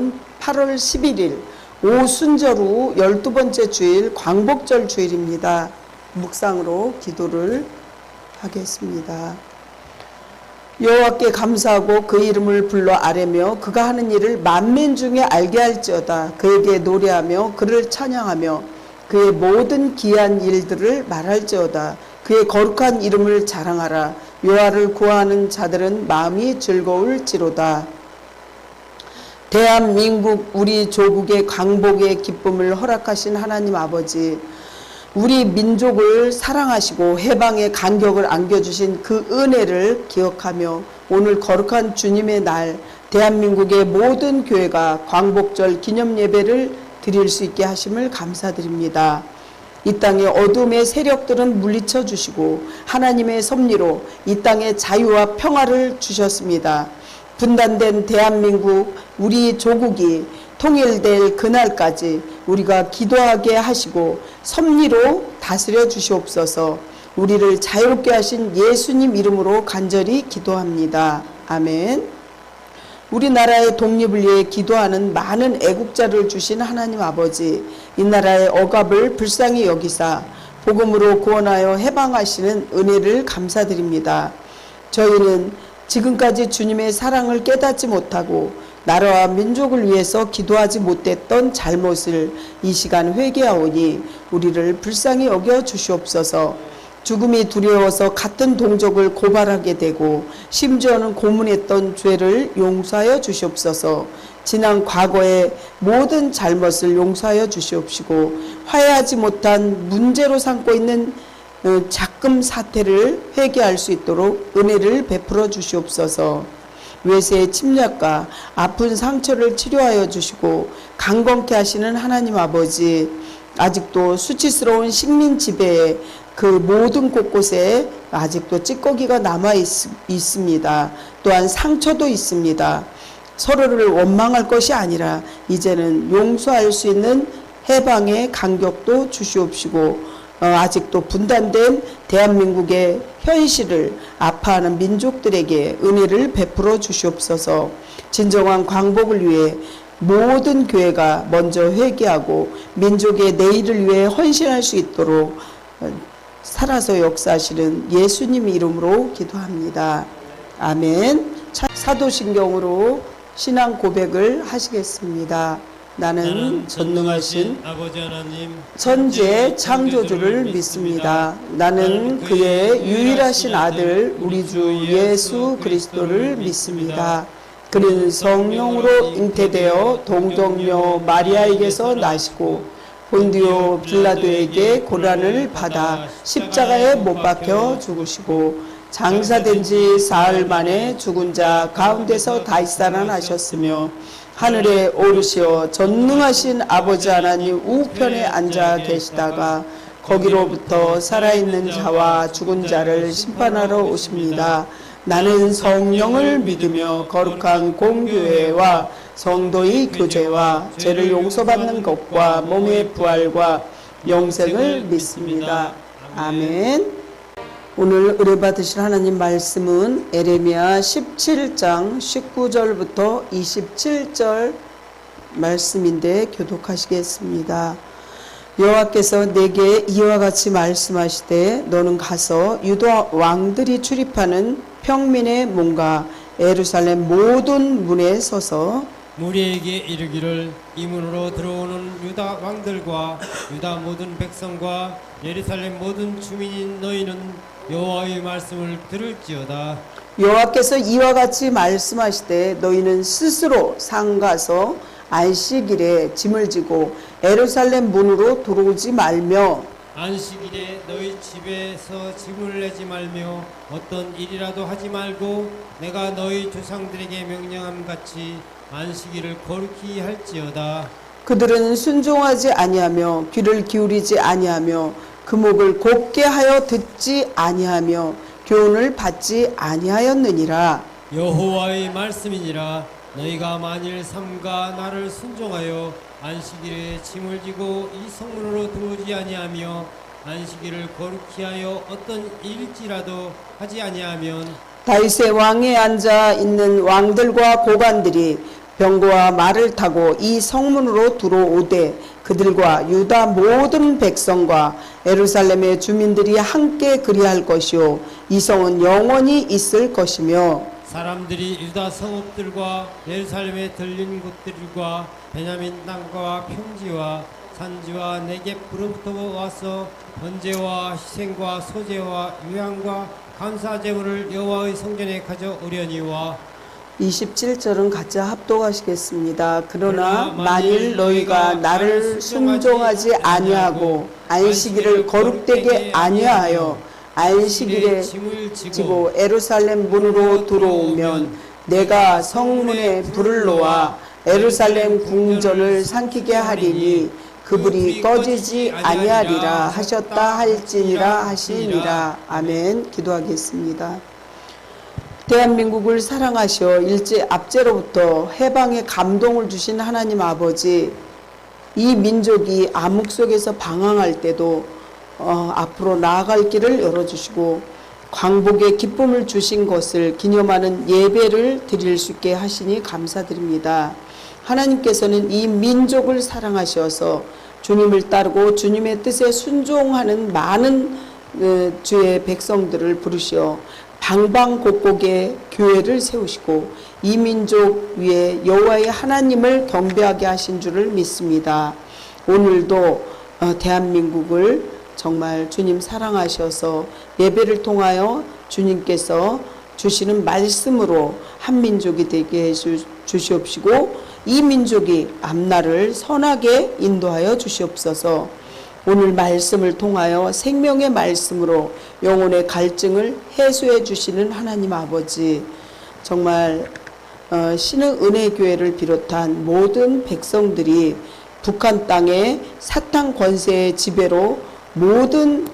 주일은 8월 11일 오순절 후 12번째 주일 광복절 주일입니다. 묵상으로 기도를 하겠습니다. 여호와께 감사하고 그 이름을 불러 아뢰며 그가 하는 일을 만민 중에 알게 할지어다. 그에게 노래하며 그를 찬양하며 그의 모든 기이한 일들을 말할지어다. 그의 거룩한 이름을 자랑하라. 여호와를 구하는 자들은 마음이 즐거울지로다. 대한민국 우리 조국의 광복의 기쁨을 허락하신 하나님 아버지, 우리 민족을 사랑하시고 해방의 간격을 안겨주신 그 은혜를 기억하며 오늘 거룩한 주님의 날 대한민국의 모든 교회가 광복절 기념 예배를 드릴 수 있게 하심을 감사드립니다. 이 땅의 어둠의 세력들은 물리쳐 주시고 하나님의 섭리로 이 땅에 자유와 평화를 주셨습니다. 분단된 대한민국 우리 조국이 통일될 그날까지 우리가 기도하게 하시고 섭리로 다스려 주시옵소서. 우리를 자유롭게 하신 예수님 이름으로 간절히 기도합니다. 아멘. 우리나라의 독립을 위해 기도하는 많은 애국자를 주신 하나님 아버지, 이 나라의 억압을 불쌍히 여기사 복음으로 구원하여 해방하시는 은혜를 감사드립니다. 저희는 지금까지 주님의 사랑을 깨닫지 못하고 나라와 민족을 위해서 기도하지 못했던 잘못을 이 시간 회개하오니 우리를 불쌍히 여겨 주시옵소서. 죽음이 두려워서 같은 동족을 고발하게 되고 심지어는 고문했던 죄를 용서하여 주시옵소서. 지난 과거의 모든 잘못을 용서하여 주시옵시고 화해하지 못한 문제로 삼고 있는 작금 사태를 회개할 수 있도록 은혜를 베풀어 주시옵소서. 외세의 침략과 아픈 상처를 치료하여 주시고 강건케 하시는 하나님 아버지, 아직도 수치스러운 식민 지배에 그 모든 곳곳에 아직도 찌꺼기가 남아 있습니다. 또한 상처도 있습니다. 서로를 원망할 것이 아니라 이제는 용서할 수 있는 해방의 간격도 주시옵시고 아직도 분단된 대한민국의 현실을 아파하는 민족들에게 은혜를 베풀어 주시옵소서. 진정한 광복을 위해 모든 교회가 먼저 회개하고 민족의 내일을 위해 헌신할 수 있도록 살아서 역사하시는 예수님 이름으로 기도합니다. 아멘. 사도신경으로 신앙 고백을 하시겠습니다. 나는 전능하신 아버지 하나님 천지의 창조주를 믿습니다. 나는 그의 유일하신 아들 우리 주 예수 그리스도를 믿습니다. 그는 성령으로 잉태되어 동정녀 마리아에게서 나시고 본디오 빌라도에게 고난을 받아 십자가에 못 박혀 죽으시고 장사된 지 사흘 만에 죽은 자 가운데서 다시 살아나셨으며 하늘에 오르시어 전능하신 아버지 하나님 우편에 앉아 계시다가 거기로부터 살아있는 자와 죽은 자를 심판하러 오십니다. 나는 성령을 믿으며 거룩한 공교회와 성도의 교제와 죄를 용서받는 것과 몸의 부활과 영생을 믿습니다. 아멘. 오늘 의뢰받으실 하나님 말씀은 에레미야 17장 19절부터 27절 말씀인데 교독하시겠습니다. 여호와께서 내게 이와 같이 말씀하시되 너는 가서 유다 왕들이 출입하는 평민의 문과 예루살렘 모든 문에 서서 무리에게 이르기를 이 문으로 들어오는 유다 왕들과 유다 모든 백성과 예루살렘 모든 주민인 너희는 여호와의 말씀을 들을지어다. 여호와께서 이와 같이 말씀하시되 너희는 스스로 상가서 안식일에 짐을 지고 예루살렘 문으로 들어오지 말며 안식일에 너희 집에서 짐을 내지 말며 어떤 일이라도 하지 말고 내가 너희 조상들에게 명령함 같이 안식일을 거룩히 할지어다. 그들은 순종하지 아니하며 귀를 기울이지 아니하며 그목을 곱게 하여 듣지 아니하며 교훈을 받지 아니하였느니라. 여호와의 말씀이니라. 너희가 만일 삼가 나를 순종하여 안식일에 짐을 지고 이 성문으로 들어오지 아니하며 안식일을 거룩히 하여 어떤 일일지라도 하지 아니하면 다윗의 왕에 앉아 있는 왕들과 고관들이 병거와 말을 타고 이 성문으로 들어오되 그들과 유다 모든 백성과 예루살렘의 주민들이 함께 그리할 것이요 이 성은 영원히 있을 것이며 사람들이 유다 성읍들과 예루살렘에 들린 곳들과 베냐민 땅과 평지와 산지와 네겝으로부터 와서 번제와 희생과 소제와 유향과 감사 제물을 여호와의 성전에 가져오려니와 27절은 같이 합독하시겠습니다. 그러나 만일 너희가 나를 순종하지 아니하고 안식일을 거룩되게 아니하여 안식일에 지고 예루살렘 문으로 들어오면 내가 성문에 불을 놓아 예루살렘 궁전을 삼키게 하리니 그 불이 꺼지지 아니하리라 하셨다 할지니라 하시니라. 아멘. 기도하겠습니다. 대한민국을 사랑하셔 일제 압제로부터 해방의 감동을 주신 하나님 아버지, 이 민족이 암흑 속에서 방황할 때도 앞으로 나아갈 길을 열어주시고 광복의 기쁨을 주신 것을 기념하는 예배를 드릴 수 있게 하시니 감사드립니다. 하나님께서는 이 민족을 사랑하셔서 주님을 따르고 주님의 뜻에 순종하는 많은 주의 백성들을 부르시어 방방곡곡에 교회를 세우시고 이 민족 위에 여호와의 하나님을 경배하게 하신 줄을 믿습니다. 오늘도 대한민국을 정말 주님 사랑하셔서 예배를 통하여 주님께서 주시는 말씀으로 한 민족이 되게 해 주시옵시고 이 민족이 앞날을 선하게 인도하여 주시옵소서. 오늘 말씀을 통하여 생명의 말씀으로 영혼의 갈증을 해소해 주시는 하나님 아버지, 정말 신의 은혜교회를 비롯한 모든 백성들이 북한 땅의 사탄 권세의 지배로 모든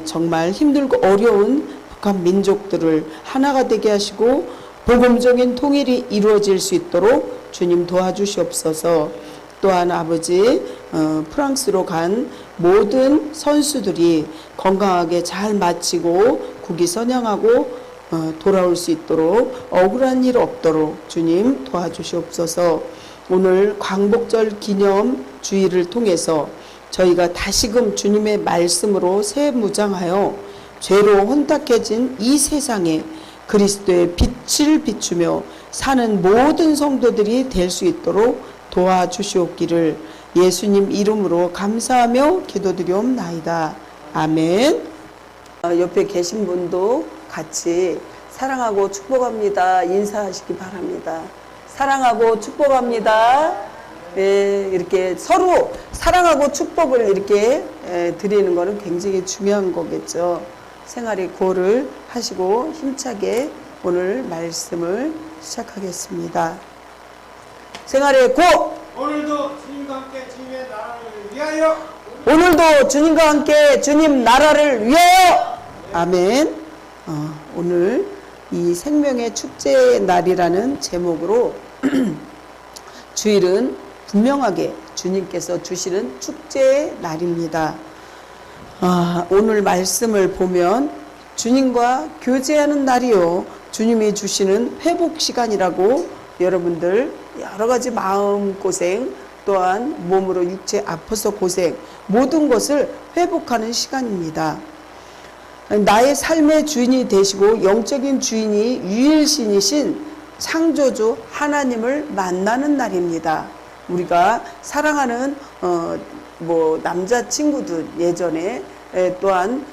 정말 힘들고 어려운 북한 민족들을 하나가 되게 하시고 복음적인 통일이 이루어질 수 있도록 주님 도와주시옵소서. 또한 아버지 프랑스로 간 모든 선수들이 건강하게 잘 마치고 국위 선양하고 돌아올 수 있도록 억울한 일 없도록 주님 도와주시옵소서. 오늘 광복절 기념 주일을 통해서 저희가 다시금 주님의 말씀으로 새 무장하여 죄로 혼탁해진 이 세상에 그리스도의 빛을 비추며 사는 모든 성도들이 될 수 있도록 도와주시옵기를 예수님 이름으로 감사하며 기도드리옵나이다. 아멘. 옆에 계신 분도 같이 사랑하고 축복합니다. 인사하시기 바랍니다. 사랑하고 축복합니다. 네, 이렇게 서로 사랑하고 축복을 이렇게 드리는 것은 굉장히 중요한 거겠죠. 생활의 고를 하시고 힘차게 오늘 말씀을 시작하겠습니다. 생활의 고! 오늘도 주님과 함께 주님의 나라를 위하여 오늘도 주님과 함께 주님 나라를 위하여! 아멘. 오늘 이 생명의 축제의 날이라는 제목으로 주일은 분명하게 주님께서 주시는 축제의 날입니다. 오늘 말씀을 보면 주님과 교제하는 날이요 주님이 주시는 회복 시간이라고 여러분들 여러 가지 마음고생 또한 몸으로 육체 아파서 고생 모든 것을 회복하는 시간입니다. 나의 삶의 주인이 되시고 영적인 주인이 유일신이신 창조주 하나님을 만나는 날입니다. 우리가 사랑하는 남자친구들 예전에 또한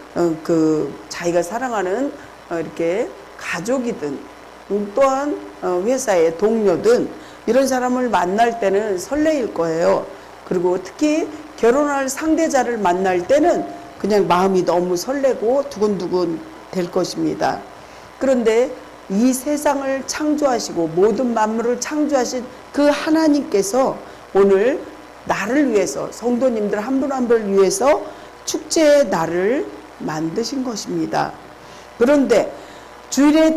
자기가 사랑하는 이렇게 가족이든 또한 회사의 동료든 이런 사람을 만날 때는 설레일 거예요. 그리고 특히 결혼할 상대자를 만날 때는 그냥 마음이 너무 설레고 두근두근 될 것입니다. 그런데 이 세상을 창조하시고 모든 만물을 창조하신 그 하나님께서 오늘 나를 위해서 성도님들 한 분 한 분을 위해서 축제의 날을 만드신 것입니다. 그런데 주일의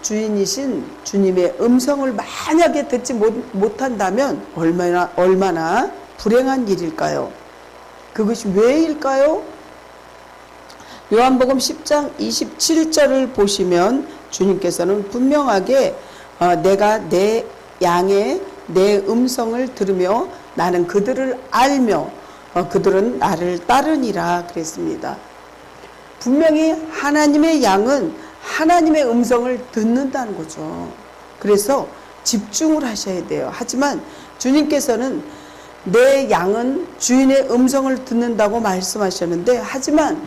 주인이신 주님의 음성을 만약에 듣지 못한다면 얼마나 불행한 일일까요? 그것이 왜일까요? 요한복음 10장 27절을 보시면 주님께서는 분명하게 내가 내 양의 내 음성을 들으며 나는 그들을 알며 그들은 나를 따르니라 그랬습니다. 분명히 하나님의 양은 하나님의 음성을 듣는다는 거죠. 그래서 집중을 하셔야 돼요. 하지만 주님께서는 내 양은 주인의 음성을 듣는다고 말씀하셨는데, 하지만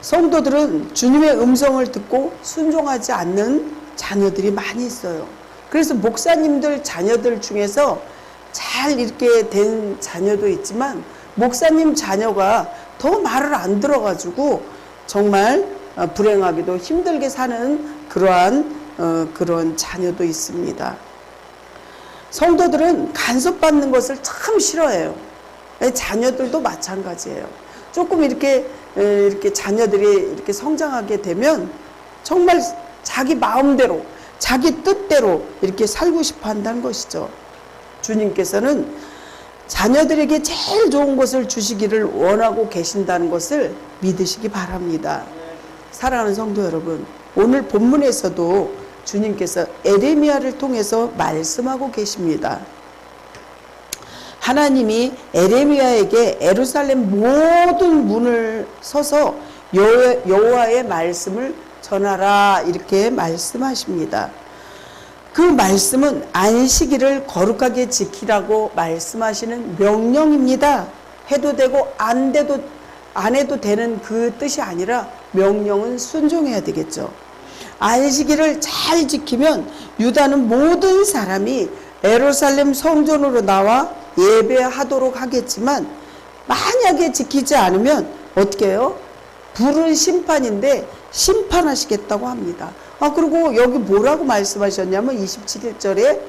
성도들은 주님의 음성을 듣고 순종하지 않는 자녀들이 많이 있어요. 그래서 목사님들 자녀들 중에서 잘 이렇게 된 자녀도 있지만 목사님 자녀가 더 말을 안 들어가지고 정말 불행하게도 힘들게 사는 그런 자녀도 있습니다. 성도들은 간섭받는 것을 참 싫어해요. 자녀들도 마찬가지예요. 조금 이렇게 자녀들이 이렇게 성장하게 되면 정말 자기 마음대로, 자기 뜻대로 이렇게 살고 싶어 한다는 것이죠. 주님께서는 자녀들에게 제일 좋은 것을 주시기를 원하고 계신다는 것을 믿으시기 바랍니다. 사랑하는 성도 여러분, 오늘 본문에서도 주님께서 에레미야를 통해서 말씀하고 계십니다. 하나님이 에레미야에게 예루살렘 모든 문을 서서 여호와의 말씀을 전하라 이렇게 말씀하십니다. 그 말씀은 안식일을 거룩하게 지키라고 말씀하시는 명령입니다. 해도 되고 안 해도 되는 그 뜻이 아니라 명령은 순종해야 되겠죠. 안식일을 잘 지키면 유다는 모든 사람이 예루살렘 성전으로 나와 예배하도록 하겠지만, 만약에 지키지 않으면 어떻게 해요? 불은 심판인데 심판하시겠다고 합니다. 그리고 여기 뭐라고 말씀하셨냐면 27절에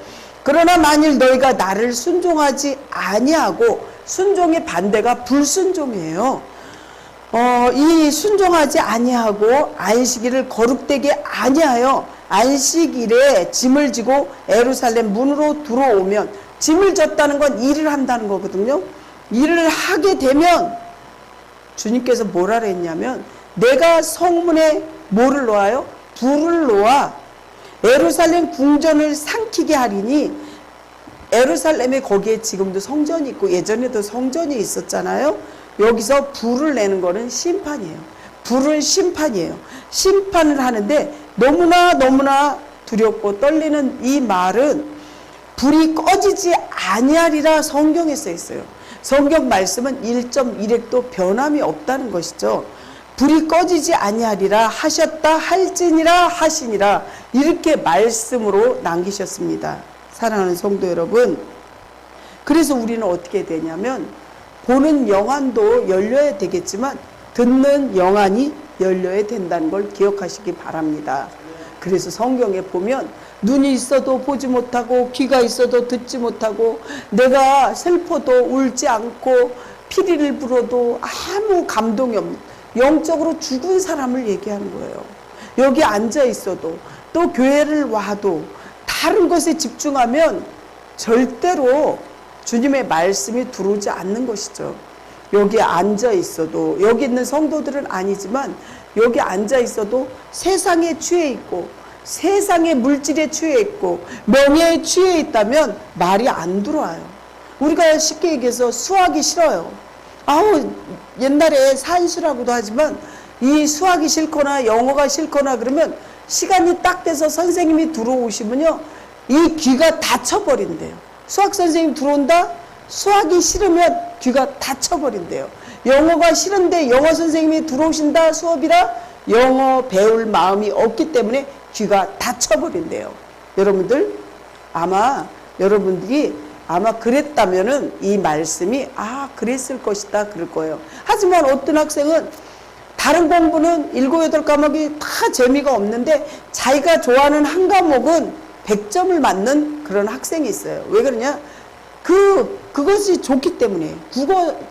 그러나 만일 너희가 나를 순종하지 아니하고, 순종의 반대가 불순종이에요. 이 순종하지 아니하고 안식일을 거룩되게 아니하여 안식일에 짐을 지고 예루살렘 문으로 들어오면, 짐을 졌다는 건 일을 한다는 거거든요. 일을 하게 되면 주님께서 뭐라 그랬냐면 내가 성문에 뭐를 놓아요? 불을 놓아 예루살렘 궁전을 삼키게 하리니, 예루살렘에 거기에 지금도 성전이 있고 예전에도 성전이 있었잖아요. 여기서 불을 내는 거는 심판이에요. 불은 심판이에요. 심판을 하는데 너무나 두렵고 떨리는 이 말은 불이 꺼지지 아니하리라 성경에 써 있어요. 성경 말씀은 1.1핵도 변함이 없다는 것이죠. 불이 꺼지지 아니하리라 하셨다 할지니라 하시니라 이렇게 말씀으로 남기셨습니다. 사랑하는 성도 여러분, 그래서 우리는 어떻게 되냐면 보는 영안도 열려야 되겠지만 듣는 영안이 열려야 된다는 걸 기억하시기 바랍니다. 그래서 성경에 보면 눈이 있어도 보지 못하고 귀가 있어도 듣지 못하고 내가 슬퍼도 울지 않고 피리를 불어도 아무 감동이 없는 영적으로 죽은 사람을 얘기하는 거예요. 여기 앉아 있어도 또 교회를 와도 다른 것에 집중하면 절대로 주님의 말씀이 들어오지 않는 것이죠. 여기 앉아 있어도, 여기 있는 성도들은 아니지만 여기 앉아 있어도 세상에 취해 있고 세상의 물질에 취해 있고 명예에 취해 있다면 말이 안 들어와요. 우리가 쉽게 얘기해서 수학이 싫어요. 옛날에 산수라고도 하지만 이 수학이 싫거나 영어가 싫거나 그러면 시간이 딱 돼서 선생님이 들어오시면요, 이 귀가 닫혀버린대요. 수학 선생님 들어온다? 수학이 싫으면 귀가 닫혀버린대요. 영어가 싫은데 영어 선생님이 들어오신다 수업이라 영어 배울 마음이 없기 때문에 귀가 닫혀버린대요. 여러분들이 아마 그랬다면은 이 말씀이 그랬을 것이다 그럴 거예요. 하지만 어떤 학생은 다른 공부는 7, 8과목이 다 재미가 없는데 자기가 좋아하는 한 과목은 100점을 맞는 그런 학생이 있어요. 왜 그러냐? 그것이 좋기 때문에.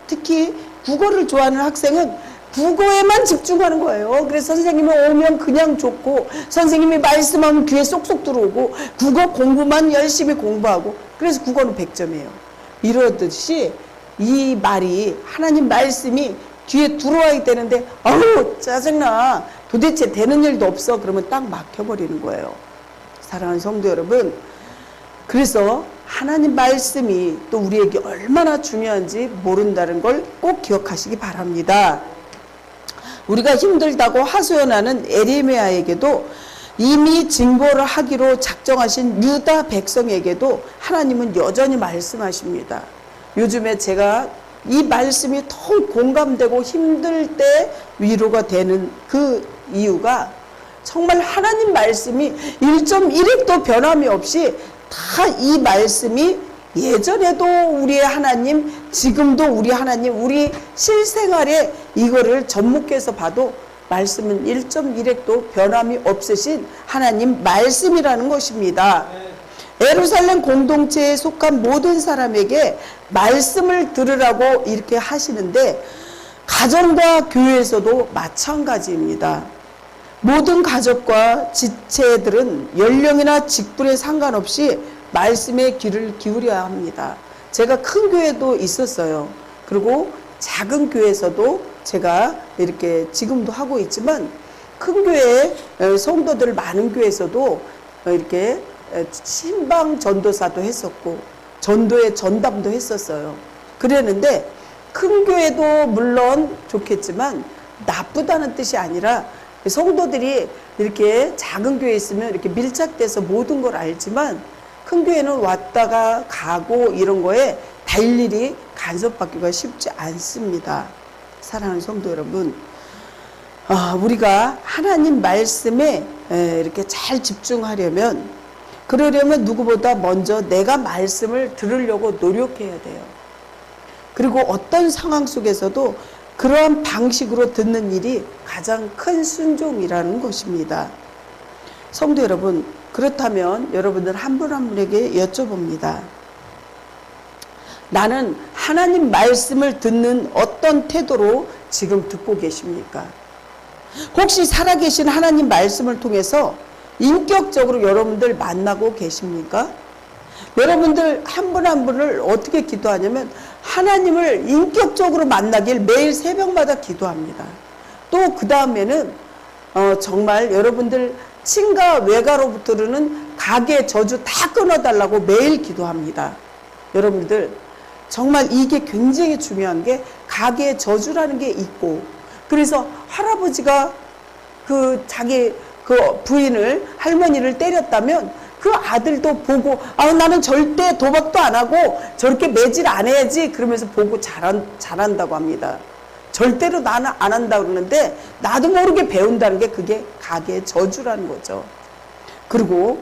특히 국어를 좋아하는 학생은 국어에만 집중하는 거예요. 그래서 선생님이 오면 그냥 좋고 선생님이 말씀하면 귀에 쏙쏙 들어오고 국어 공부만 열심히 공부하고 그래서 국어는 100점이에요. 이러듯이 이 말이 하나님 말씀이 귀에 들어와야 되는데 짜증나. 도대체 되는 일도 없어. 그러면 딱 막혀버리는 거예요. 사랑하는 성도 여러분, 그래서 하나님 말씀이 또 우리에게 얼마나 중요한지 모른다는 걸 꼭 기억하시기 바랍니다. 우리가 힘들다고 하소연하는 에레미야에게도 이미 징벌을 하기로 작정하신 유다 백성에게도 하나님은 여전히 말씀하십니다. 요즘에 제가 이 말씀이 더욱 공감되고 힘들 때 위로가 되는 그 이유가 정말 하나님 말씀이 1.1핵도 변함이 없이 다 이 말씀이 예전에도 우리의 하나님, 지금도 우리 하나님, 우리 실생활에 이거를 접목해서 봐도 말씀은 1.1핵도 변함이 없으신 하나님 말씀이라는 것입니다. 예루살렘 공동체에 속한 모든 사람에게 말씀을 들으라고 이렇게 하시는데 가정과 교회에서도 마찬가지입니다. 모든 가족과 지체들은 연령이나 직분에 상관없이 말씀에 귀를 기울여야 합니다. 제가 큰 교회도 있었어요. 그리고 작은 교회에서도 제가 이렇게 지금도 하고 있지만 큰 교회 성도들 많은 교회에서도 이렇게 신방 전도사도 했었고 전도의 전담도 했었어요. 그랬는데 큰 교회도 물론 좋겠지만 나쁘다는 뜻이 아니라 성도들이 이렇게 작은 교회에 있으면 이렇게 밀착돼서 모든 걸 알지만 큰 교회는 왔다가 가고 이런 거에 다 일일이 간섭받기가 쉽지 않습니다. 사랑하는 성도 여러분, 우리가 하나님 말씀에 이렇게 잘 집중하려면, 그러려면 누구보다 먼저 내가 말씀을 들으려고 노력해야 돼요. 그리고 어떤 상황 속에서도 그러한 방식으로 듣는 일이 가장 큰 순종이라는 것입니다. 성도 여러분, 그렇다면 여러분들 한 분 한 분에게 여쭤봅니다. 나는 하나님 말씀을 듣는 어떤 태도로 지금 듣고 계십니까? 혹시 살아계신 하나님 말씀을 통해서 인격적으로 여러분들 만나고 계십니까? 여러분들 한 분 한 분을 어떻게 기도하냐면 하나님을 인격적으로 만나길 매일 새벽마다 기도합니다. 또 그 다음에는 정말 여러분들 친가 외가로부터는 가게 저주 다 끊어달라고 매일 기도합니다. 여러분들 정말 이게 굉장히 중요한 게 가게 저주라는 게 있고, 그래서 할아버지가 그 자기 그 부인을 할머니를 때렸다면 그 아들도 보고 나는 절대 도박도 안 하고 저렇게 매질 안 해야지 그러면서 보고 잘한다고 합니다. 절대로 나는 안 한다고 그러는데 나도 모르게 배운다는 게 그게 가게의 저주라는 거죠. 그리고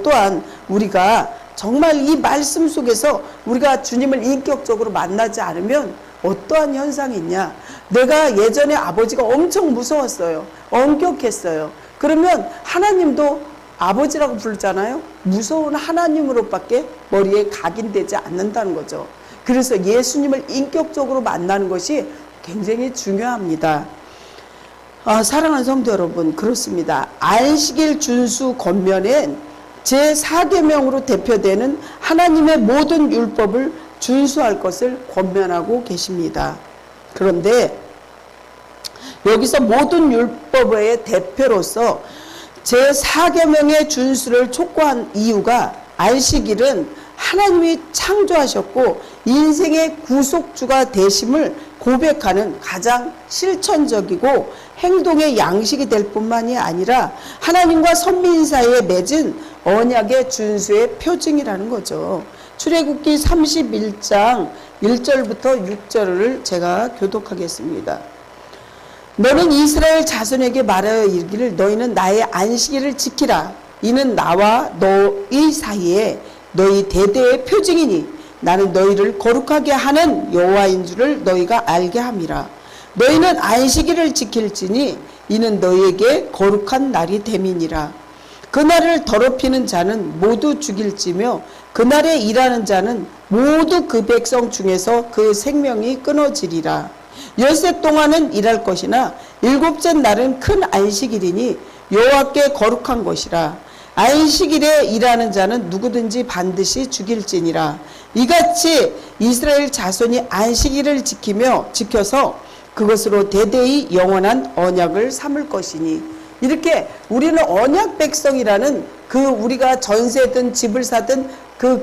또한 우리가 정말 이 말씀 속에서 우리가 주님을 인격적으로 만나지 않으면 어떠한 현상이 있냐. 내가 예전에 아버지가 엄청 무서웠어요. 엄격했어요. 그러면 하나님도 아버지라고 부르잖아요. 무서운 하나님으로밖에 머리에 각인되지 않는다는 거죠. 그래서 예수님을 인격적으로 만나는 것이 굉장히 중요합니다. 사랑하는 성도 여러분, 그렇습니다. 안식일 준수 권면엔 제4계명으로 대표되는 하나님의 모든 율법을 준수할 것을 권면하고 계십니다. 그런데 여기서 모든 율법의 대표로서 제4계명의 준수를 촉구한 이유가 안식일은 하나님이 창조하셨고 인생의 구속주가 되심을 고백하는 가장 실천적이고 행동의 양식이 될 뿐만이 아니라 하나님과 선민 사이에 맺은 언약의 준수의 표징이라는 거죠. 출애굽기 31장 1절부터 6절을 제가 교독하겠습니다. 너는 이스라엘 자손에게 말하여 이르기를 너희는 나의 안식일을 지키라. 이는 나와 너희 사이에 너희 대대의 표징이니 나는 너희를 거룩하게 하는 여호와인 줄을 너희가 알게 함이라. 너희는 안식일을 지킬지니 이는 너희에게 거룩한 날이 됨이니라. 그날을 더럽히는 자는 모두 죽일지며 그날에 일하는 자는 모두 그 백성 중에서 그 생명이 끊어지리라. 엿새 동안은 일할 것이나 일곱째 날은 큰 안식일이니 여호와께 거룩한 것이라. 안식일에 일하는 자는 누구든지 반드시 죽일지니라. 이같이 이스라엘 자손이 안식일을 지켜서 그것으로 대대히 영원한 언약을 삼을 것이니. 이렇게 우리는 언약 백성이라는 그 우리가 전세든 집을 사든 그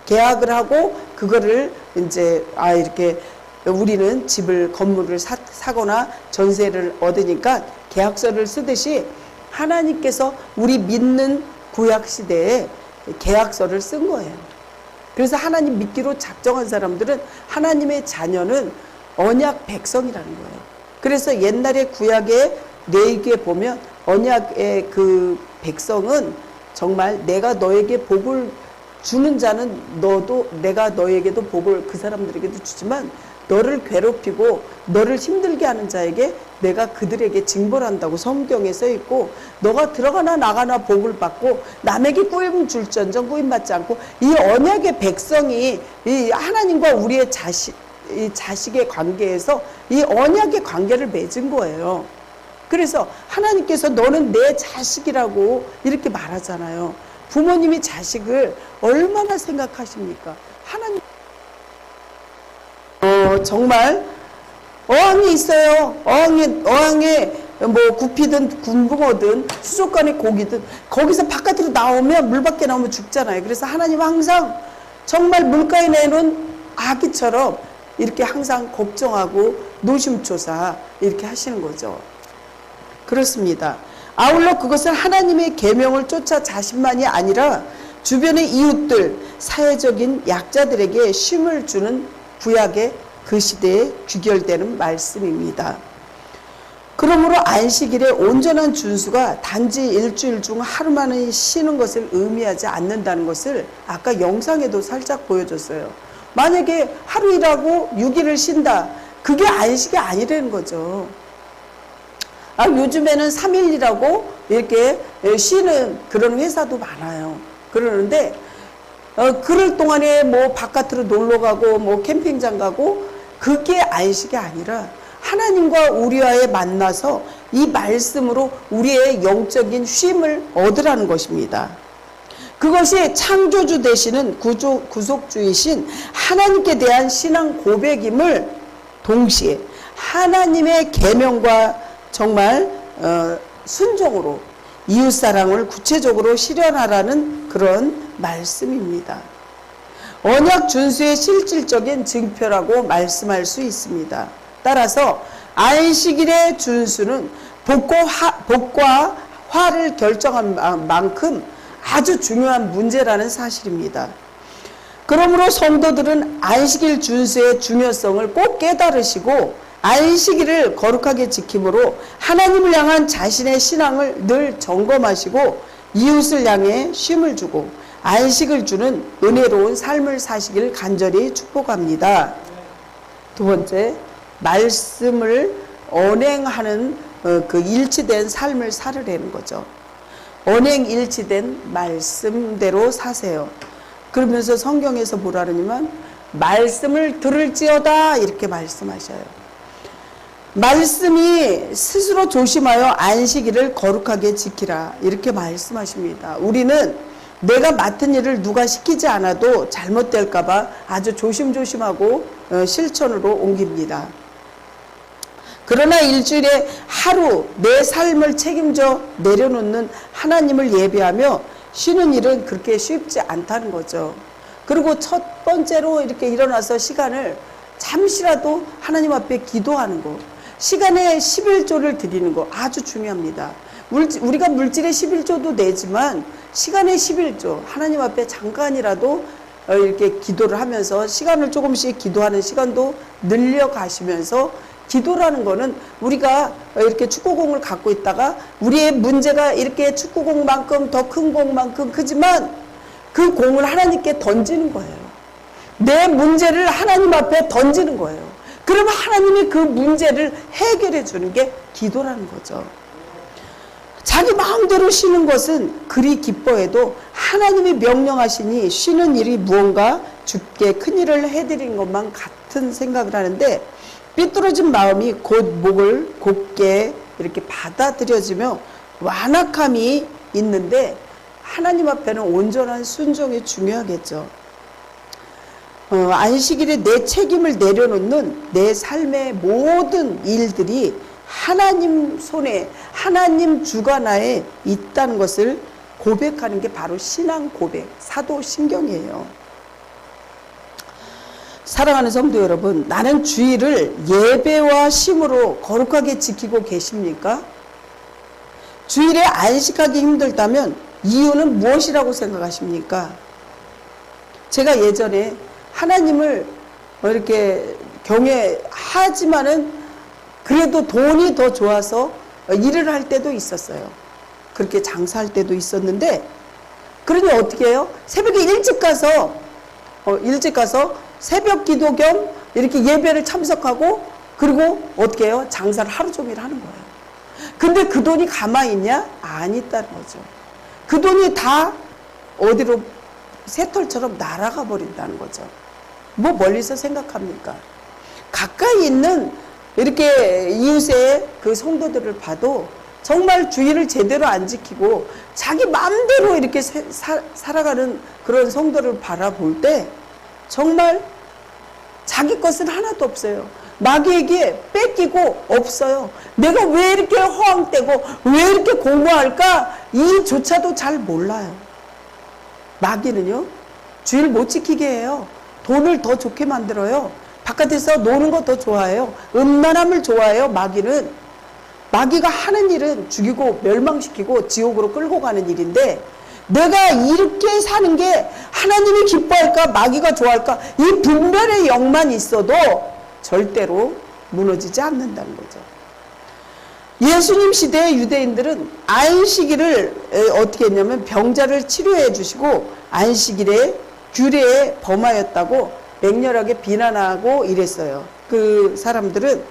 계약을 하고 그거를 이제 이렇게 우리는 집을 건물을 사거나 전세를 얻으니까 계약서를 쓰듯이 하나님께서 우리 믿는 구약 시대에 계약서를 쓴 거예요. 그래서 하나님 믿기로 작정한 사람들은 하나님의 자녀는 언약 백성이라는 거예요. 그래서 옛날에 구약의 레위기에 보면 언약의 그 백성은 정말 내가 너에게 복을 주는 자는 너도 내가 너에게도 복을 그 사람들에게도 주지만 너를 괴롭히고 너를 힘들게 하는 자에게 내가 그들에게 징벌한다고 성경에 써 있고 너가 들어가나 나가나 복을 받고 남에게 꾸임 줄전정 꾸임 받지 않고 이 언약의 백성이 이 하나님과 우리의 이 자식의 관계에서 이 언약의 관계를 맺은 거예요. 그래서 하나님께서 너는 내 자식이라고 이렇게 말하잖아요. 부모님이 자식을 얼마나 생각하십니까? 하나님 정말 어항이 있어요. 어항에 뭐 구피든 군붕어든 수족관에 고기든 거기서 바깥으로 나오면 물 밖에 나오면 죽잖아요. 그래서 하나님 항상 정말 물가에 내놓은 아기처럼 이렇게 항상 걱정하고 노심초사 이렇게 하시는 거죠. 그렇습니다. 아울러 그것은 하나님의 계명을 쫓아 자신만이 아니라 주변의 이웃들, 사회적인 약자들에게 쉼을 주는 구약의 그 시대에 귀결되는 말씀입니다. 그러므로 안식일의 온전한 준수가 단지 일주일 중 하루만은 쉬는 것을 의미하지 않는다는 것을 아까 영상에도 살짝 보여줬어요. 만약에 하루 일하고 6일을 쉰다. 그게 안식이 아니라는 거죠. 요즘에는 3일 일하고 이렇게 쉬는 그런 회사도 많아요. 그러는데 그럴 동안에 뭐 바깥으로 놀러 가고 뭐 캠핑장 가고 그게 안식이 아니라 하나님과 우리와의 만나서 이 말씀으로 우리의 영적인 쉼을 얻으라는 것입니다. 그것이 창조주 되시는 구속주이신 하나님께 대한 신앙 고백임을 동시에 하나님의 계명과 정말 순종으로 이웃사랑을 구체적으로 실현하라는 그런 말씀입니다. 언약 준수의 실질적인 증표라고 말씀할 수 있습니다. 따라서 안식일의 준수는 복과 화를 결정한 만큼 아주 중요한 문제라는 사실입니다. 그러므로 성도들은 안식일 준수의 중요성을 꼭 깨달으시고 안식일을 거룩하게 지킴으로 하나님을 향한 자신의 신앙을 늘 점검하시고 이웃을 향해 쉼을 주고 안식을 주는 은혜로운 삶을 사시길 간절히 축복합니다. 두 번째, 말씀을 언행하는 그 일치된 삶을 살으라는 거죠. 언행 일치된 말씀대로 사세요. 그러면서 성경에서 뭐라 그러냐면 말씀을 들을지어다 이렇게 말씀하셔요. 말씀이 스스로 조심하여 안식일을 거룩하게 지키라 이렇게 말씀하십니다. 우리는 내가 맡은 일을 누가 시키지 않아도 잘못될까 봐 아주 조심조심하고 실천으로 옮깁니다. 그러나 일주일에 하루 내 삶을 책임져 내려놓는 하나님을 예배하며 쉬는 일은 그렇게 쉽지 않다는 거죠. 그리고 첫 번째로 이렇게 일어나서 시간을 잠시라도 하나님 앞에 기도하는 거, 시간에 11조를 드리는 거 아주 중요합니다. 우리가 물질의 11조도 내지만 시간의 11조, 하나님 앞에 잠깐이라도 이렇게 기도를 하면서 시간을 조금씩 기도하는 시간도 늘려가시면서 기도라는 거는 우리가 이렇게 축구공을 갖고 있다가 우리의 문제가 이렇게 축구공만큼 더 큰 공만큼 크지만 그 공을 하나님께 던지는 거예요. 내 문제를 하나님 앞에 던지는 거예요. 그러면 하나님이 그 문제를 해결해 주는 게 기도라는 거죠. 자기 마음대로 쉬는 것은 그리 기뻐해도 하나님이 명령하시니 쉬는 일이 무언가 주께 큰일을 해드린 것만 같은 생각을 하는데 삐뚤어진 마음이 곧 목을 곧게 이렇게 받아들여지며 완악함이 있는데 하나님 앞에는 온전한 순종이 중요하겠죠. 안식일에 내 책임을 내려놓는 내 삶의 모든 일들이 하나님 손에 하나님 주관하에 있다는 것을 고백하는 게 바로 신앙 고백, 사도신경이에요. 사랑하는 성도 여러분, 나는 주일을 예배와 쉼으로 거룩하게 지키고 계십니까? 주일에 안식하기 힘들다면 이유는 무엇이라고 생각하십니까? 제가 예전에 하나님을 이렇게 경외하지만은 그래도 돈이 더 좋아서 일을 할 때도 있었어요. 그렇게 장사할 때도 있었는데, 그러니 어떻게 해요? 새벽에 일찍 가서 새벽 기도 겸 이렇게 예배를 참석하고, 그리고 어떻게 해요? 장사를 하루 종일 하는 거예요. 근데 그 돈이 가만히 있냐? 아니다는 거죠. 그 돈이 다 어디로 새털처럼 날아가 버린다는 거죠. 뭐 멀리서 생각합니까? 가까이 있는 이렇게 이웃의 그 성도들을 봐도 정말 주의를 제대로 안 지키고 자기 마음대로 이렇게 살아가는 그런 성도를 바라볼 때 정말 자기 것은 하나도 없어요. 마귀에게 뺏기고 없어요. 내가 왜 이렇게 허황되고 왜 이렇게 공부할까? 이조차도 잘 몰라요. 마귀는요, 주의를 못 지키게 해요. 돈을 더 좋게 만들어요. 바깥에서 노는 거 더 좋아해요. 음란함을 좋아해요. 마귀가 하는 일은 죽이고 멸망시키고 지옥으로 끌고 가는 일인데, 내가 이렇게 사는 게 하나님이 기뻐할까 마귀가 좋아할까, 이 분별의 영만 있어도 절대로 무너지지 않는다는 거죠. 예수님 시대의 유대인들은 안식일을 어떻게 했냐면 병자를 치료해 주시고 안식일에 규례에 범하였다고 맹렬하게 비난하고 이랬어요. 그 사람들은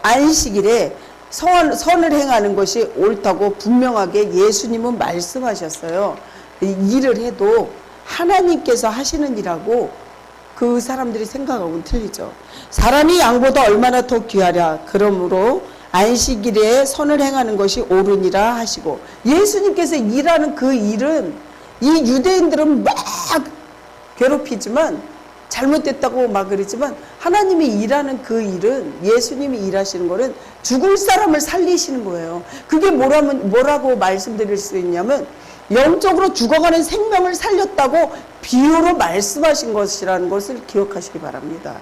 안식일에 선을 행하는 것이 옳다고 분명하게 예수님은 말씀하셨어요. 일을 해도 하나님께서 하시는 일하고 그 사람들이 생각하고는 틀리죠. 사람이 양보다 얼마나 더 귀하랴. 그러므로 안식일에 선을 행하는 것이 옳으니라 하시고, 예수님께서 일하는 그 일은 이 유대인들은 막 괴롭히지만 잘못됐다고 막 그러지만, 하나님이 일하는 그 일은, 예수님이 일하시는 거는 죽을 사람을 살리시는 거예요. 그게 뭐라고 말씀드릴 수 있냐면, 영적으로 죽어가는 생명을 살렸다고 비유로 말씀하신 것이라는 것을 기억하시기 바랍니다.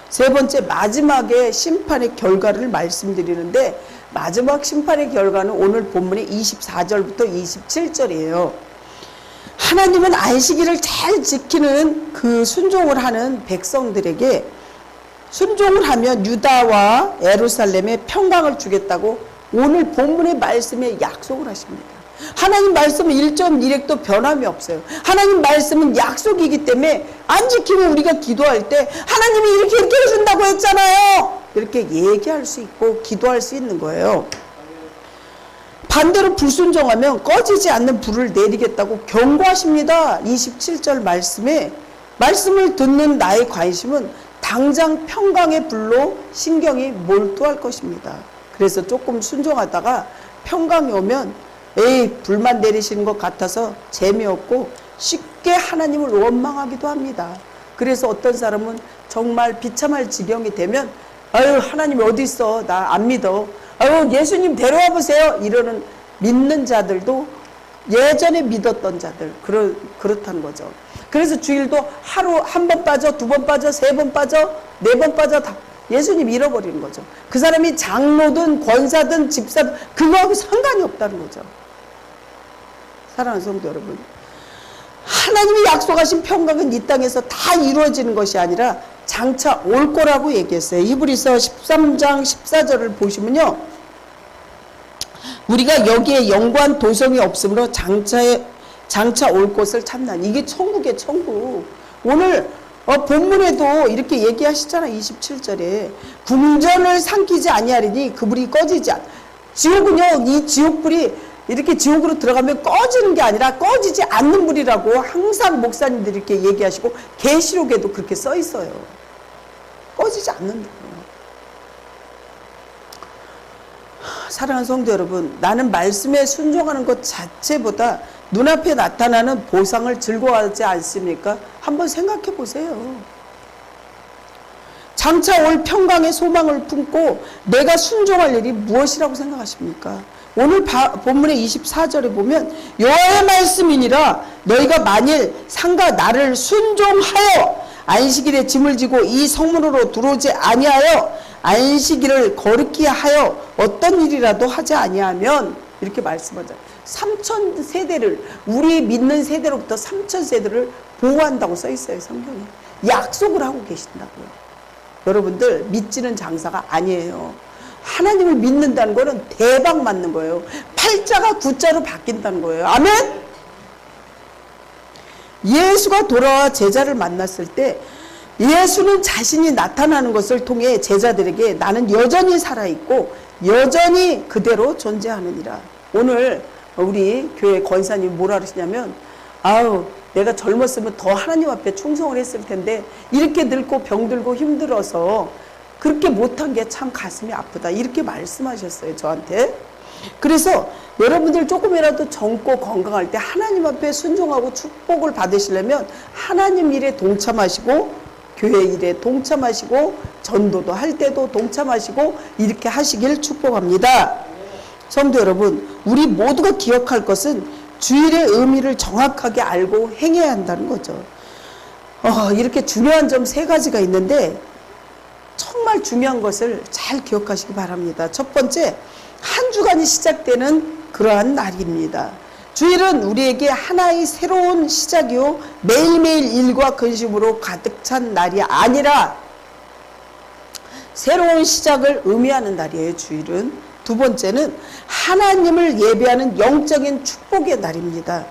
세 번째, 마지막에 심판의 결과를 말씀드리는데, 마지막 심판의 결과는 오늘 본문의 24절부터 27절이에요. 하나님은 안식일을 잘 지키는 그 순종을 하는 백성들에게 순종을 하면 유다와 예루살렘에 평강을 주겠다고 오늘 본문의 말씀에 약속을 하십니다. 하나님 말씀은 1.1획도 변함이 없어요. 하나님 말씀은 약속이기 때문에 안 지키면 우리가 기도할 때 하나님이 이렇게 해준다고 했잖아요, 이렇게 얘기할 수 있고 기도할 수 있는 거예요. 반대로 불순종하면 꺼지지 않는 불을 내리겠다고 경고하십니다. 27절 말씀에, 말씀을 듣는 나의 관심은 당장 평강의 불로 신경이 몰두할 것입니다. 그래서 조금 순종하다가 평강이 오면 불만 내리시는 것 같아서 재미없고 쉽게 하나님을 원망하기도 합니다. 그래서 어떤 사람은 정말 비참할 지경이 되면 하나님 어디 있어, 나 안 믿어, 예수님 데려와 보세요, 이러는 믿는 자들도 예전에 믿었던 자들, 그렇다는 거죠. 그래서 주일도 하루 한 번 빠져, 두 번 빠져, 세 번 빠져, 네 번 빠져, 다 예수님 잃어버리는 거죠. 그 사람이 장로든 권사든 집사든 그거하고 상관이 없다는 거죠. 사랑하는 성도 여러분, 하나님이 약속하신 평강은 이 땅에서 다 이루어지는 것이 아니라 장차 올 거라고 얘기했어요. 히브리서 13장 14절을 보시면요, 우리가 여기에 영관 도성이 없으므로 장차 올 것을 참나니. 이게 천국이에요, 천국. 오늘 본문에도 이렇게 얘기하시잖아요. 27절에 궁전을 삼키지 아니하리니 그 불이 꺼지지 않. 지옥은요, 이 지옥불이 이렇게 지옥으로 들어가면 꺼지는 게 아니라 꺼지지 않는 불이라고 항상 목사님들이 이렇게 얘기하시고 계시록에도 그렇게 써 있어요. 꺼지지 않는다고요. 사랑하는 성도 여러분, 나는 말씀에 순종하는 것 자체보다 눈앞에 나타나는 보상을 즐거워하지 않습니까? 한번 생각해 보세요. 장차 올 평강의 소망을 품고 내가 순종할 일이 무엇이라고 생각하십니까? 오늘 본문의 24절에 보면 여호와의 말씀이니라 너희가 만일 상가 나를 순종하여 안식일에 짐을 지고 이 성문으로 들어오지 아니하여 안식일을 거룩히 하여 어떤 일이라도 하지 아니하면 이렇게 말씀하죠. 3천 세대를 우리 믿는 세대로부터 3천 세대를 보호한다고 써 있어요. 성경에. 약속을 하고 계신다고요. 여러분들 믿지는 장사가 아니에요. 하나님을 믿는다는 거는 대박 맞는 거예요. 팔자가 구자로 바뀐다는 거예요. 아멘? 예수가 돌아와 제자를 만났을 때 예수는 자신이 나타나는 것을 통해 제자들에게 나는 여전히 살아있고 여전히 그대로 존재하느니라. 오늘 우리 교회 권사님이 뭐라 그러시냐면 아우 내가 젊었으면 더 하나님 앞에 충성을 했을 텐데 이렇게 늙고 병들고 힘들어서 그렇게 못한 게 참 가슴이 아프다 이렇게 말씀하셨어요 저한테. 그래서 여러분들 조금이라도 젊고 건강할 때 하나님 앞에 순종하고 축복을 받으시려면 하나님 일에 동참하시고 교회 일에 동참하시고 전도도 할 때도 동참하시고 이렇게 하시길 축복합니다. 성도 여러분, 우리 모두가 기억할 것은 주일의 의미를 정확하게 알고 행해야 한다는 거죠. 이렇게 중요한 점 3가지가 있는데 정말 중요한 것을 잘 기억하시기 바랍니다. 첫 번째, 한 주간이 시작되는 그러한 날입니다. 주일은 우리에게 하나의 새로운 시작이요 매일매일 일과 근심으로 가득 찬 날이 아니라 새로운 시작을 의미하는 날이에요. 주일은. 두 번째는 하나님을 예배하는 영적인 축복의 날입니다.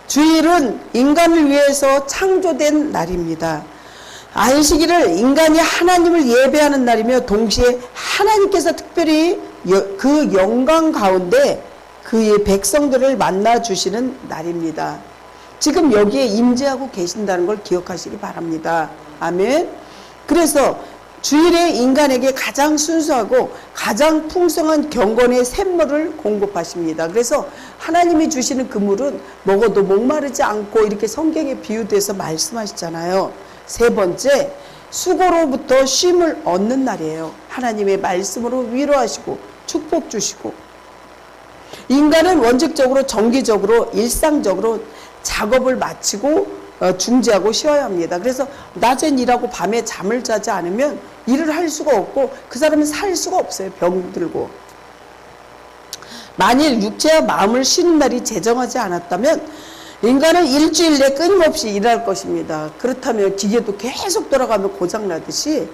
주일은 인간을 위해서 창조된 날입니다. 안식일을 인간이 하나님을 예배하는 날이며 동시에 하나님께서 특별히 그 영광 가운데 그의 백성들을 만나주시는 날입니다. 지금 여기에 임재하고 계신다는 걸 기억하시기 바랍니다. 아멘. 그래서 주일에 인간에게 가장 순수하고 가장 풍성한 경건의 샘물을 공급하십니다. 그래서 하나님이 주시는 그 물은 먹어도 목마르지 않고 이렇게 성경에 비유돼서 말씀하시잖아요. 세 번째, 수고로부터 쉼을 얻는 날이에요. 하나님의 말씀으로 위로하시고 축복 주시고 인간은 원칙적으로 정기적으로 일상적으로 작업을 마치고 중지하고 쉬어야 합니다. 그래서 낮엔 일하고 밤에 잠을 자지 않으면 일을 할 수가 없고 그 사람은 살 수가 없어요. 병들고. 만일 육체와 마음을 쉬는 날이 제정하지 않았다면 인간은 일주일 내 끊임없이 일할 것입니다. 그렇다면 기계도 계속 돌아가면 고장나듯이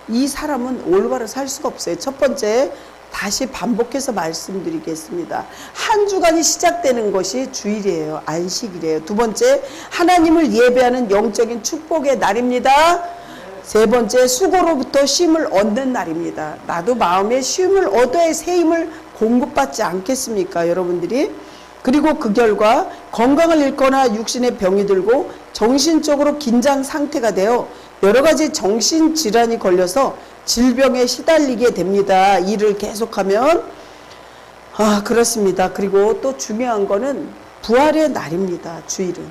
이 사람은 올바로 살 수가 없어요. 첫 번째, 다시 반복해서 말씀드리겠습니다. 한 주간이 시작되는 것이 주일이에요. 안식일이에요. 두 번째, 하나님을 예배하는 영적인 축복의 날입니다. 세 번째, 수고로부터 쉼을 얻는 날입니다. 나도 마음에 쉼을 얻어야 새 힘을 공급받지 않겠습니까, 여러분들이? 그리고 그 결과 건강을 잃거나 육신의 병이 들고 정신적으로 긴장 상태가 되어 여러 가지 정신질환이 걸려서 질병에 시달리게 됩니다. 일을 계속하면. 그렇습니다. 그리고 또 중요한 거는 부활의 날입니다. 주일은.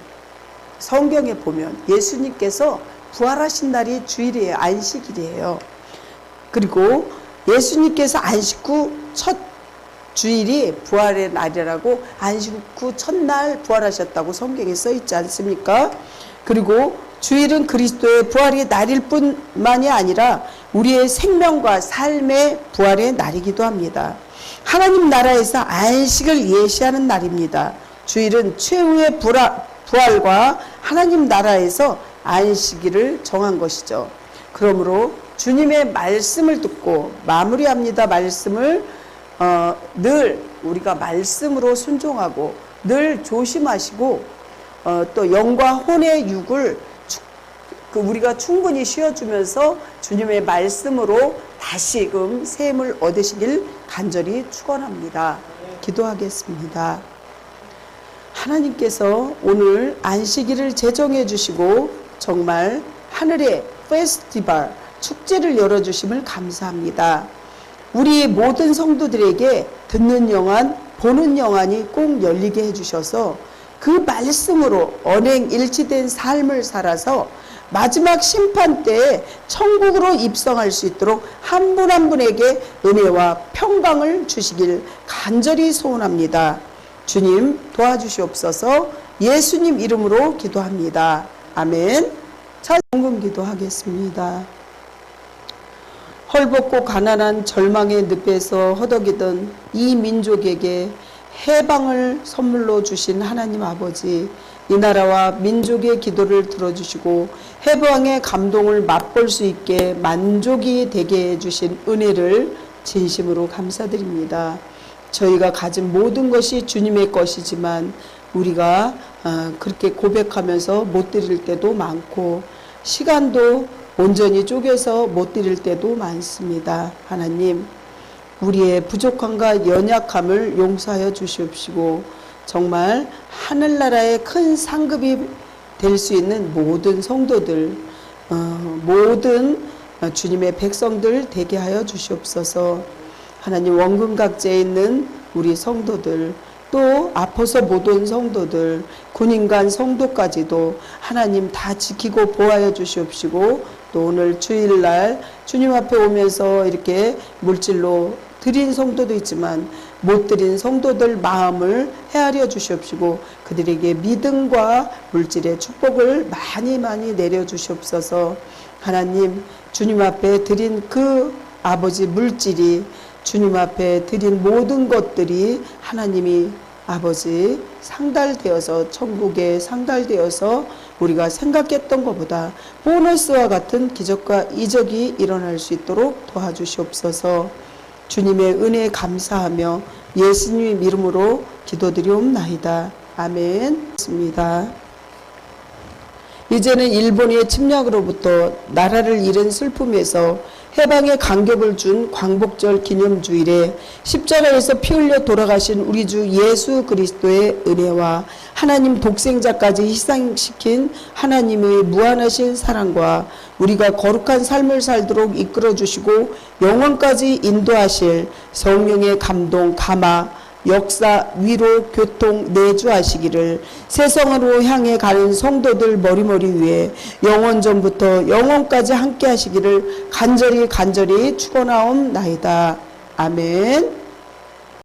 성경에 보면 예수님께서 부활하신 날이 주일이에요. 안식일이에요. 그리고 예수님께서 안식 후 첫 주일이 부활의 날이라고 안식 후 첫날 부활하셨다고 성경에 써 있지 않습니까? 그리고 주일은 그리스도의 부활의 날일 뿐만이 아니라 우리의 생명과 삶의 부활의 날이기도 합니다. 하나님 나라에서 안식을 예시하는 날입니다. 주일은 최후의 부활과 하나님 나라에서 안식일을 정한 것이죠. 그러므로 주님의 말씀을 듣고 마무리합니다. 말씀을 늘 우리가 말씀으로 순종하고 늘 조심하시고 또 영과 혼의 육을 우리가 충분히 쉬어주면서 주님의 말씀으로 다시금 새 힘을 얻으시길 간절히 축원합니다. 기도하겠습니다. 하나님께서 오늘 안식일을 제정해 주시고 정말 하늘의 페스티벌 축제를 열어주심을 감사합니다. 우리 모든 성도들에게 듣는 영안, 보는 영안이 꼭 열리게 해주셔서 그 말씀으로 언행일치된 삶을 살아서 마지막 심판 때 천국으로 입성할 수 있도록 한 분 한 분에게 은혜와 평강을 주시길 간절히 소원합니다. 주님 도와주시옵소서. 예수님 이름으로 기도합니다. 아멘. 자, 헌금 기도하겠습니다. 헐벗고 가난한 절망의 늪에서 허덕이던 이 민족에게 해방을 선물로 주신 하나님 아버지, 이 나라와 민족의 기도를 들어주시고 해방의 감동을 맛볼 수 있게 만족이 되게 해주신 은혜를 진심으로 감사드립니다. 저희가 가진 모든 것이 주님의 것이지만 우리가 그렇게 고백하면서 못 드릴 때도 많고 시간도 온전히 쪼개서 못 드릴 때도 많습니다. 하나님, 우리의 부족함과 연약함을 용서하여 주시옵시고 정말 하늘나라의 큰 상급이 될 수 있는 모든 성도들, 모든 주님의 백성들 되게 하여 주시옵소서. 하나님, 원금각제에 있는 우리 성도들, 또 아파서 못 온 성도들, 군인간 성도까지도 하나님 다 지키고 보호하여 주시옵시고, 또 오늘 주일날 주님 앞에 오면서 이렇게 물질로 드린 성도도 있지만 못 드린 성도들 마음을 헤아려 주시옵시고 그들에게 믿음과 물질의 축복을 많이 내려 주시옵소서. 하나님, 주님 앞에 드린 그 아버지 물질이, 주님 앞에 드린 모든 것들이 하나님이 아버지 상달되어서, 천국에 상달되어서 우리가 생각했던 것보다 보너스와 같은 기적과 이적이 일어날 수 있도록 도와주시옵소서. 주님의 은혜에 감사하며 예수님 이름으로 기도드리옵나이다. 아멘. 있습니다. 이제는 일본의 침략으로부터 나라를 잃은 슬픔에서 해방의 간격을 준 광복절 기념주일에 십자가에서 피 흘려 돌아가신 우리 주 예수 그리스도의 은혜와 하나님 독생자까지 희생시킨 하나님의 무한하신 사랑과 우리가 거룩한 삶을 살도록 이끌어 주시고 영원까지 인도하실 성령의 감동, 감화, 역사, 위로, 교통, 내주하시기를 세상으로 향해 가는 성도들 머리머리 위에 영원전부터 영원까지 함께 하시기를 간절히 축원하옵나이다. 아멘.